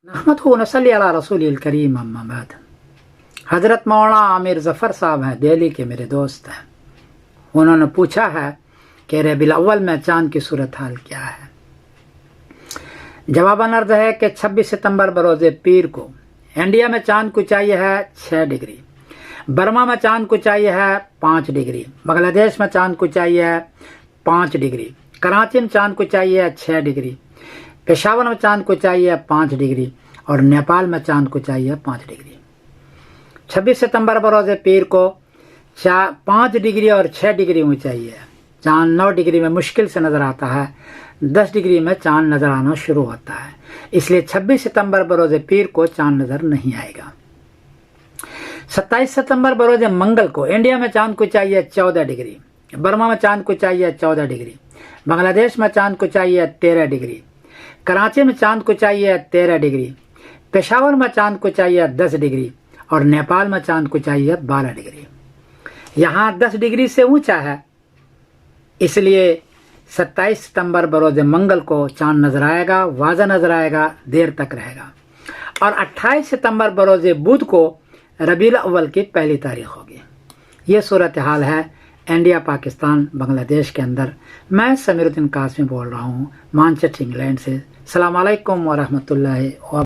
नहमदुहु व नसल्ली अला रसूलिल करीम अम्मा बाद। हज़रत मौलाना आमिर ज़फ़र साहब हैं, दिल्ली के मेरे दोस्त हैं। उन्होंने पूछा है कि रबीउल अव्वल में चाँद की सूरत हाल क्या है। जवाबन अर्ज़ है कि 26 सितंबर बरोज़ पीर को इंडिया में चाँद की ऊंचाई है 6 डिग्री, बर्मा में चाँद की ऊंचाई है 5 डिग्री, बांग्लादेश में चाँद की ऊंचाई है 5 डिग्री, कराची में चाँद की ऊंचाई है 6 डिग्री, पेशावर में चाँद की ऊंचाई है 5 डिग्री और नेपाल में चाँद की ऊंचाई है 5 डिग्री। 26 सितंबर बरोज़ पीर को 5 डिग्री और 6 डिग्री ऊंचाई है। चाँद 9 डिग्री में मुश्किल से नज़र आता है, 10 डिग्री में चाँद नज़र आना शुरू होता है, इसलिए 26 सितंबर बरोज़ पीर को चाँद नज़र नहीं आएगा। 27 सितंबर बरोज़ मंगल को इंडिया में चाँद की ऊंचाई है 14 डिग्री, बर्मा में चाँद की ऊंचाई है 14 डिग्री, बांग्लादेश में चाँद की ऊंचाई है 13 डिग्री, कराची में चाँद की ऊंचाई है 13 डिग्री, पेशावर में चाँद की ऊंचाई है 10 डिग्री और नेपाल में चाँद की ऊंचाई है 12 डिग्री। यहाँ 10 डिग्री से ऊंचा है, इसलिए 27 सितंबर बरोज़ मंगल को चाँद नजर आएगा, वाज़ा नजर आएगा, देर तक रहेगा। और 28 सितंबर बरोज़ बुध को रबीउल अव्वल की पहली तारीख होगी। ये सूरत हाल है इंडिया, पाकिस्तान, बांग्लादेश के अंदर। मैं समीरुद्दीन कासमी बोल रहा हूँ मानचेस्टर, इंग्लैंड से। अस्सलाम वालेकुम व रहमतुल्लाहि व